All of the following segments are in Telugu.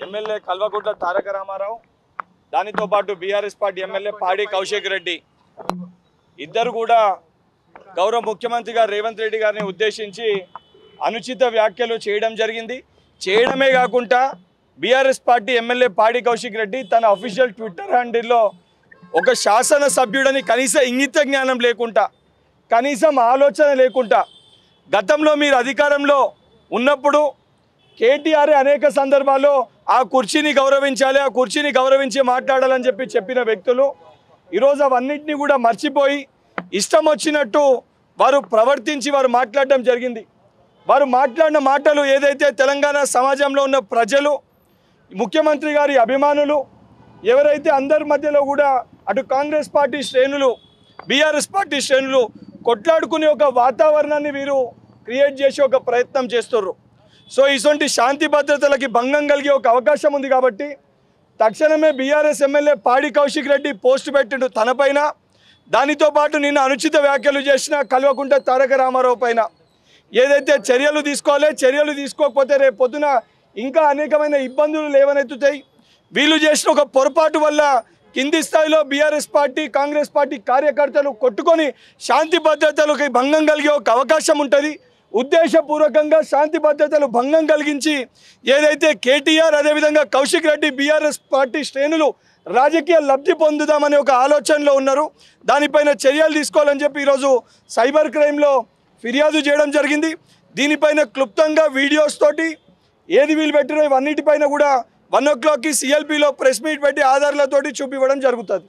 ఎమ్మెల్యే కల్వకుంట్ల తారక రామారావు, దానితో పాటు బీఆర్ఎస్ పార్టీ ఎమ్మెల్యే పాడి కౌశిక్ రెడ్డి ఇద్దరు కూడా గౌరవ ముఖ్యమంత్రి గారు రేవంత్ రెడ్డి గారిని ఉద్దేశించి అనుచిత వ్యాఖ్యలు చేయడం జరిగింది. చేయడమే కాకుండా బీఆర్ఎస్ పార్టీ ఎమ్మెల్యే పాడి కౌశిక్ రెడ్డి తన అఫీషియల్ ట్విట్టర్ హ్యాండిల్లో ఒక శాసన సభ్యుడని కనీస ఇంగిత జ్ఞానం లేకుండా, కనీసం ఆలోచన లేకుండా, గతంలో మీరు అధికారంలో ఉన్నప్పుడు కేటీఆర్ అనేక సందర్భాల్లో ఆ కుర్చీని గౌరవించాలి, ఆ కుర్చీని గౌరవించి మాట్లాడాలని చెప్పిన వ్యక్తులు ఈరోజు అవన్నింటినీ కూడా మర్చిపోయి ఇష్టం వచ్చినట్టు వారు ప్రవర్తించి వారు మాట్లాడడం జరిగింది. వారు మాట్లాడిన మాటలు ఏదైతే తెలంగాణ సమాజంలో ఉన్న ప్రజలు, ముఖ్యమంత్రి గారి అభిమానులు ఎవరైతే అందరి మధ్యలో కూడా అటు కాంగ్రెస్ పార్టీ శ్రేణులు, బీఆర్ఎస్ పార్టీ శ్రేణులు కొట్లాడుకునే ఒక వాతావరణాన్ని వీరు క్రియేట్ చేసి ఒక ప్రయత్నం చేస్తున్నారు. సో ఇటువంటి శాంతి భద్రతలకి భంగం కలిగే ఒక అవకాశం ఉంది కాబట్టి తక్షణమే బీఆర్ఎస్ ఎమ్మెల్యే పాడి కౌశిక్ రెడ్డి పోస్ట్ పెట్టిండు తన పైన, దానితో పాటు నిన్న అనుచిత వ్యాఖ్యలు చేసిన కల్వకుంట్ల తారక రామారావు పైన ఏదైతే చర్యలు తీసుకోవాలి, చర్యలు తీసుకోకపోతే రేపు పొద్దున ఇంకా అనేకమైన ఇబ్బందులు లేవనెత్తుతాయి. వీళ్ళు చేసిన ఒక పొరపాటు వల్ల కింది స్థాయిలో బీఆర్ఎస్ పార్టీ, కాంగ్రెస్ పార్టీ కార్యకర్తలు కొట్టుకొని శాంతి భద్రతలకు భంగం కలిగే ఒక అవకాశం ఉంటుంది. ఉద్దేశపూర్వకంగా శాంతి భద్రతలు భంగం కలిగించి ఏదైతే కేటీఆర్ అదేవిధంగా కౌశిక్ రెడ్డి బీఆర్ఎస్ పార్టీ శ్రేణులు రాజకీయ లబ్ధి పొందుదామనే ఒక ఆలోచనలో ఉన్నారు. దానిపైన చర్యలు తీసుకోవాలని చెప్పి ఈరోజు సైబర్ క్రైమ్లో ఫిర్యాదు చేయడం జరిగింది. దీనిపైన క్లుప్తంగా వీడియోస్ తోటి ఏది వీలు పెట్టినో ఇవన్నిటిపైన కూడా 1 o'clockకి సిఎల్పిలో ప్రెస్ మీట్ పెట్టి ఆధారాలతోటి చూపివ్వడం జరుగుతుంది.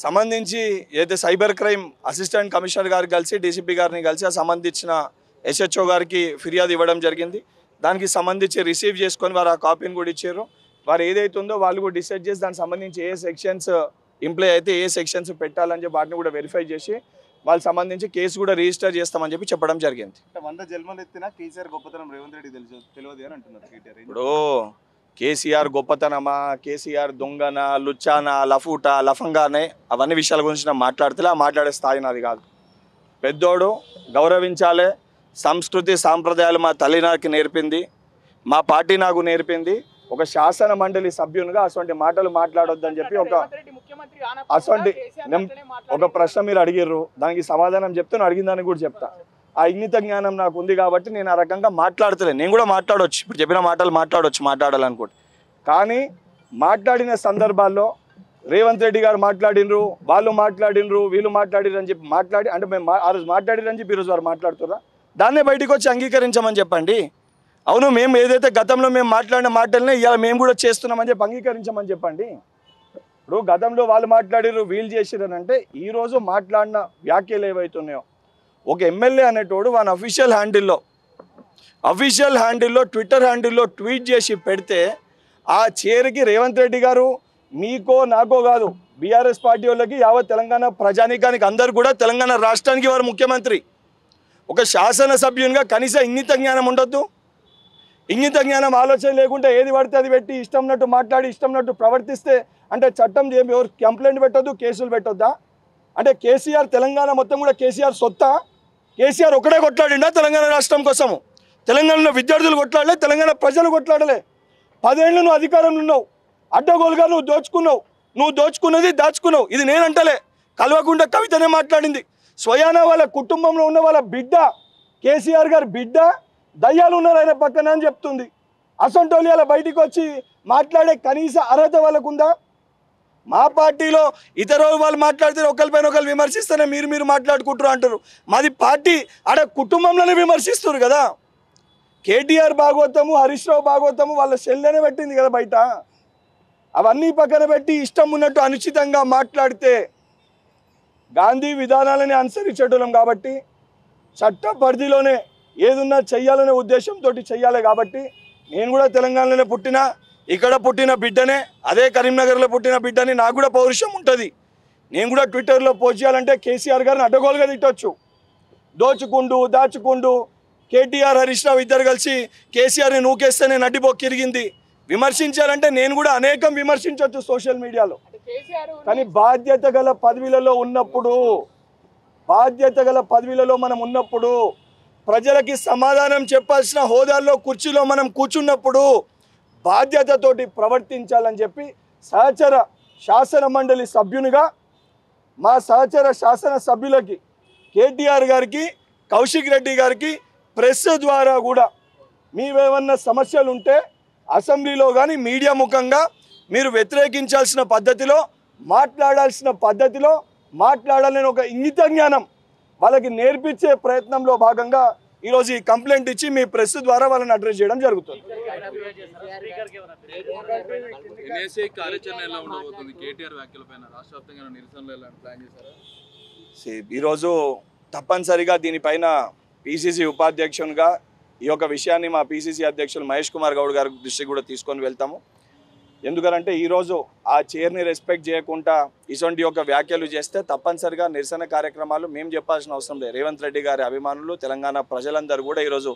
సంబంధించి ఏదైతే సైబర్ క్రైమ్ అసిస్టెంట్ కమిషనర్ గారు కలిసి డీసీపీ గారిని కలిసి ఆ సంబంధించిన ఎస్హెచ్ఓ గారికి ఫిర్యాదు ఇవ్వడం జరిగింది. దానికి సంబంధించి రిసీవ్ చేసుకొని వారు ఆ కాపీని కూడా ఇచ్చారు. వారు ఏదైతే ఉందో వాళ్ళు కూడా డిసైడ్ చేసి దానికి సంబంధించి ఏ సెక్షన్స్ ఇంప్లై అయితే ఏ సెక్షన్స్ పెట్టాలని చెప్పి వాటిని కూడా వెరిఫై చేసి వాళ్ళకి సంబంధించి కేసు కూడా రిజిస్టర్ చేస్తామని చెప్పి చెప్పడం జరిగింది. 100 జన్మలు ఎత్తినా కేసీఆర్ గొప్పతనం రేవంత్ రెడ్డి తెలియదు అని అంటున్నారు. ఇప్పుడు కేసీఆర్ గొప్పతనమా, కేసీఆర్ దొంగనా, లుచ్చానా, లఫూటా, లఫంగానే అవన్నీ విషయాల గురించి నేను మాట్లాడితే మాట్లాడే స్థాయి నాది కాదు. పెద్దోడు గౌరవించాలి, సంస్కృతి సాంప్రదాయాలు మా తల్లి నాకు నేర్పింది, మా పార్టీ నాకు నేర్పింది. ఒక శాసన మండలి సభ్యునిగా అటువంటి మాటలు మాట్లాడొద్దని చెప్పి ఒక ప్రశ్న మీరు అడిగిర్రు, దానికి సమాధానం చెప్తే అడిగిన దానికి కూడా చెప్తా. ఆ ఇంగిత జ్ఞానం నాకు ఉంది కాబట్టి నేను ఆ రకంగా మాట్లాడతలే. నేను కూడా మాట్లాడవచ్చు, ఇప్పుడు చెప్పిన మాటలు మాట్లాడాలనుకోండి. కానీ మాట్లాడిన సందర్భాల్లో రేవంత్ రెడ్డి గారు మాట్లాడినరు, వాళ్ళు మాట్లాడినరు, వీళ్ళు మాట్లాడిరు అని చెప్పి మాట్లాడి అంటే మేము ఆ రోజు మాట్లాడిరని చెప్పి ఈరోజు వారు మాట్లాడుతుర్రా, దాన్నే బయటకు వచ్చి అంగీకరించమని చెప్పండి. అవును, మేము ఏదైతే గతంలో మేము మాట్లాడిన మాటలనే ఇవాళ మేము కూడా చేస్తున్నామని చెప్పి అంగీకరించమని చెప్పండి. ఇప్పుడు గతంలో వాళ్ళు మాట్లాడిరు, వీళ్ళు చేసిరని అంటే ఈరోజు మాట్లాడిన వ్యాఖ్యలు ఏవైతున్నాయో ఒక ఎమ్మెల్యే అనేటోడు వాళ్ళ అఫీషియల్ హ్యాండిల్లో ట్విట్టర్ హ్యాండిల్లో ట్వీట్ చేసి పెడితే ఆ చీరకి రేవంత్ రెడ్డి గారు మీకో నాకో కాదు, బీఆర్ఎస్ పార్టీ వాళ్ళకి యావత్ తెలంగాణ ప్రజానీకానికి అందరు కూడా తెలంగాణ రాష్ట్రానికి వారు ముఖ్యమంత్రి. ఒక శాసనసభ్యునిగా కనీస ఇంగిత జ్ఞానం ఉండొద్దు. ఇంగిత జ్ఞానం ఆలోచన లేకుండా ఏది పడితే అది పెట్టి ఇష్టం ఉన్నట్టు మాట్లాడి ఇష్టం ఉన్నట్టు ప్రవర్తిస్తే అంటే చట్టం ఎవరు కంప్లైంట్ పెట్టొద్దు, కేసులు పెట్టొద్దా? అంటే కేసీఆర్ తెలంగాణ మొత్తం కూడా కేసీఆర్ సొత్తా? కేసీఆర్ ఒకటే కొట్లాడిండా తెలంగాణ రాష్ట్రం కోసము? తెలంగాణలో విద్యార్థులు కొట్లాడలే, తెలంగాణ ప్రజలు కొట్లాడలే. 10 ఏళ్ళు నువ్వు అధికారంలో ఉన్నావు, అడ్డగోలుగా నువ్వు దోచుకున్నావు, నువ్వు దోచుకున్నది దాచుకున్నావు. ఇది నేనంటలే, కల్వకుంట్ల కవితనే మాట్లాడింది. స్వయాన వాళ్ళ కుటుంబంలో ఉన్న వాళ్ళ బిడ్డ, కేసీఆర్ గారి బిడ్డ దయ్యాలు ఉన్నారు ఆయన పక్కన అని చెప్తుంది. అసంటోలి అలా బయటికి వచ్చి మాట్లాడే కనీస అర్హత వాళ్ళకు ఉందా? మా పార్టీలో ఇతర వాళ్ళు మాట్లాడితే ఒకరిపైన ఒకరు విమర్శిస్తేనే మీరు మాట్లాడుకుంటారు అంటారు. మాది పార్టీ ఆడ కుటుంబంలోనే విమర్శిస్తారు కదా. కేటీఆర్ భాగవతము, హరీష్ రావు భాగవతము వాళ్ళ సెల్లనే పెట్టింది కదా బయట. అవన్నీ పక్కన పెట్టి ఇష్టం ఉన్నట్టు అనుచితంగా మాట్లాడితే గాంధీ విధానాలని అనుసరించడం కాబట్టి చట్ట పరిధిలోనే ఏదున్నా చెయ్యాలనే ఉద్దేశంతో చెయ్యాలి. కాబట్టి నేను కూడా తెలంగాణలోనే పుట్టిన, ఇక్కడ పుట్టిన బిడ్డనే, అదే కరీంనగర్లో పుట్టిన బిడ్డని, నాకు కూడా పౌరుషం ఉంటుంది. నేను కూడా ట్విట్టర్లో పోస్ట్ చేయాలంటే కేసీఆర్ గారిని అడ్డగోలుగా తిట్టొచ్చు. దాచుకుంటూ కేటీఆర్ హరీష్ రావు ఇద్దరు కలిసి కేసీఆర్ని నూకేస్తేనే నడ్డిపోక్కిరిగింది. విమర్శించాలంటే నేను కూడా అనేకం విమర్శించవచ్చు సోషల్ మీడియాలో. కానీ బాధ్యత గల పదవిలలో మనం ఉన్నప్పుడు ప్రజలకి సమాధానం చెప్పాల్సిన హోదాల్లో కుర్చీలో మనం కూర్చున్నప్పుడు బాధ్యతతోటి ప్రవర్తించాలని చెప్పి సహచర శాసన మండలి సభ్యునిగా మా సహచర శాసన సభ్యులకి కేటీఆర్ గారికి కౌశిక్ రెడ్డి గారికి ప్రెస్ ద్వారా కూడా మీవేమన్నా సమస్యలు ఉంటే అసెంబ్లీలో కానీ మీడియా ముఖంగా మీరు వ్యతిరేకించాల్సిన పద్ధతిలో మాట్లాడాల్సిన పద్ధతిలో మాట్లాడాలని ఒక ఇంగిత జ్ఞానం వాళ్ళకి నేర్పించే ప్రయత్నంలో భాగంగా ఈరోజు ఈ కంప్లైంట్ ఇచ్చి మీ ప్రెస్ ద్వారా వాళ్ళని అడ్రస్ చేయడం జరుగుతుంది. ఈరోజు తప్పనిసరిగా దీనిపైన పిసిసి ఉపాధ్యక్షునిగా ఈ యొక్క విషయాన్ని మా పిసిసి అధ్యక్షులు మహేష్ కుమార్ గౌడ్ గారి దృష్టికి కూడా తీసుకొని వెళ్తాము. ఎందుకంటే ఈరోజు ఆ చైర్ని రెస్పెక్ట్ చేయకుండా ఇటువంటి యొక్క వ్యాఖ్యలు చేస్తే తప్పనిసరిగా నిరసన కార్యక్రమాలు మేము చెప్పాల్సిన అవసరం లేదు. రేవంత్ రెడ్డి గారి అభిమానులు తెలంగాణ ప్రజలందరూ కూడా ఈరోజు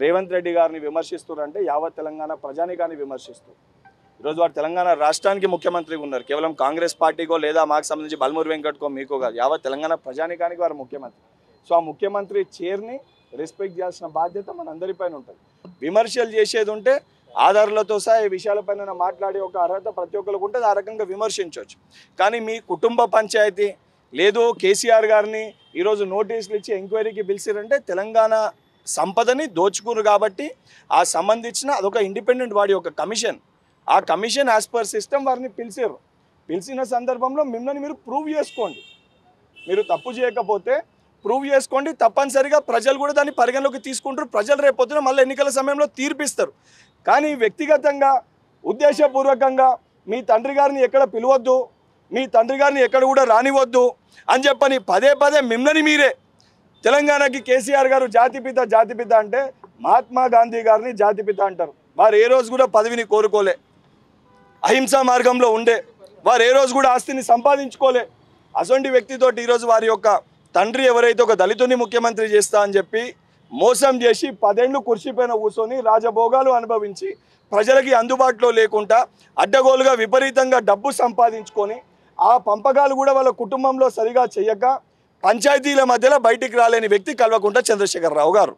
రేవంత్ రెడ్డి గారిని విమర్శిస్తున్నారంటే యావత్ తెలంగాణ ప్రజానికాన్ని విమర్శిస్తారు. ఈరోజు వారు తెలంగాణ రాష్ట్రానికి ముఖ్యమంత్రిగా ఉన్నారు. కేవలం కాంగ్రెస్ పార్టీకో లేదా మాకు సంబంధించి బల్మూరి వెంకట్కో మీకో కాదు, యావత్ తెలంగాణ ప్రజానికానికి వారు ముఖ్యమంత్రి. సో ఆ ముఖ్యమంత్రి చైర్ని రెస్పెక్ట్ చేయాల్సిన బాధ్యత మనందరిపైన ఉంటుంది. విమర్శలు చేసేది ఉంటే ఆధారాలతో సహా ఈ విషయాలపైన మాట్లాడే ఒక అర్హత ప్రతి ఒక్కరికి ఉంటుంది. ఆ రకంగా విమర్శించవచ్చు. కానీ మీ కుటుంబ పంచాయతీ లేదు కేసీఆర్ గారిని ఈరోజు నోటీసులు ఇచ్చి ఎంక్వైరీకి పిలిచిరంటే తెలంగాణ సంపదని దోచుకున్నారు కాబట్టి ఆ సంబంధించిన అదొక ఇండిపెండెంట్ బాడీ ఒక కమిషన్. ఆ కమిషన్ యాజ్ పర్ సిస్టమ్ వారిని పిలిచారు. పిలిచిన సందర్భంలో మిమ్మల్ని మీరు ప్రూవ్ చేసుకోండి. మీరు తప్పు చేయకపోతే ప్రూవ్ చేసుకోండి. తప్పనిసరిగా ప్రజలు కూడా దాన్ని పరిగణలోకి తీసుకుంటారు. ప్రజలు రేపొద్దున మళ్ళీ ఎన్నికల సమయంలో తీర్పిస్తారు. కానీ వ్యక్తిగతంగా ఉద్దేశపూర్వకంగా మీ తండ్రి గారిని ఎక్కడ పిలవద్దు, మీ తండ్రి గారిని ఎక్కడ కూడా రానివద్దు అని చెప్పని పదే పదే మిమ్మల్ని మీరే తెలంగాణకి కేసీఆర్ గారు జాతిపిత అంటే మహాత్మా గాంధీ గారిని జాతిపిత అంటారు. వారు ఏ రోజు కూడా పదవిని కోరుకోలే, అహింసా మార్గంలో ఉండే వారు ఏ రోజు కూడా ఆస్తిని సంపాదించుకోలే. అసొంటి వ్యక్తితోటి ఈరోజు వారి యొక్క తండ్రి ఎవరైతే ఒక దళితుని ముఖ్యమంత్రి చేస్తా అని చెప్పి మోసం చేసి 10 ఏళ్ళు కుర్చీపైన కూర్చొని రాజభోగాలు అనుభవించి ప్రజలకి అందుబాటులో లేకుండా అడ్డగోలుగా విపరీతంగా డబ్బు సంపాదించుకొని ఆ పంపకాలు కూడా వాళ్ళ కుటుంబంలో సరిగా చేయక పంచాయతీల మధ్యలో బయటికి రాలేని వ్యక్తి కల్వకుంట్ల చంద్రశేఖరరావు గారు.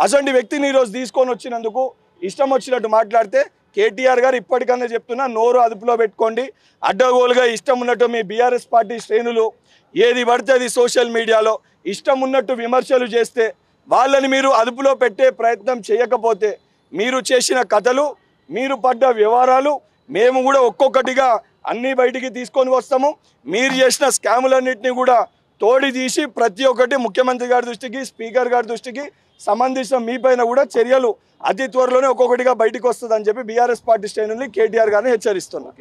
అసొంటి వ్యక్తిని ఈరోజు తీసుకొని వచ్చినందుకు ఇష్టం వచ్చినట్టు మాట్లాడితే కేటీఆర్ గారు ఇప్పటికన్నా చెప్తున్నా, నోరు అదుపులో పెట్టుకోండి. అడ్డగోలుగా ఇష్టం ఉన్నట్టు మీ బీఆర్ఎస్ పార్టీ శ్రేణులు ఏది పడితే అది సోషల్ మీడియాలో ఇష్టం ఉన్నట్టు విమర్శలు చేస్తే వాళ్ళని మీరు అదుపులో పెట్టే ప్రయత్నం చేయకపోతే మీరు చేసిన కథలు, మీరు పడ్డ వ్యవహారాలు మేము కూడా ఒక్కొక్కటిగా అన్నీ బయటికి తీసుకొని వస్తాము. మీరు చేసిన స్కాములన్నింటినీ కూడా తోడి తీసి ప్రతి ఒక్కటి ముఖ్యమంత్రి గారి దృష్టికి, స్పీకర్ గారి దృష్టికి సంబంధించిన మీ పైన కూడా చర్యలు అతి త్వరలోనే ఒక్కొక్కటిగా బయటికి వస్తుందని చెప్పి బీఆర్ఎస్ పార్టీ శ్రేణుల్ని కేటీఆర్ గారిని హెచ్చరిస్తున్నారు.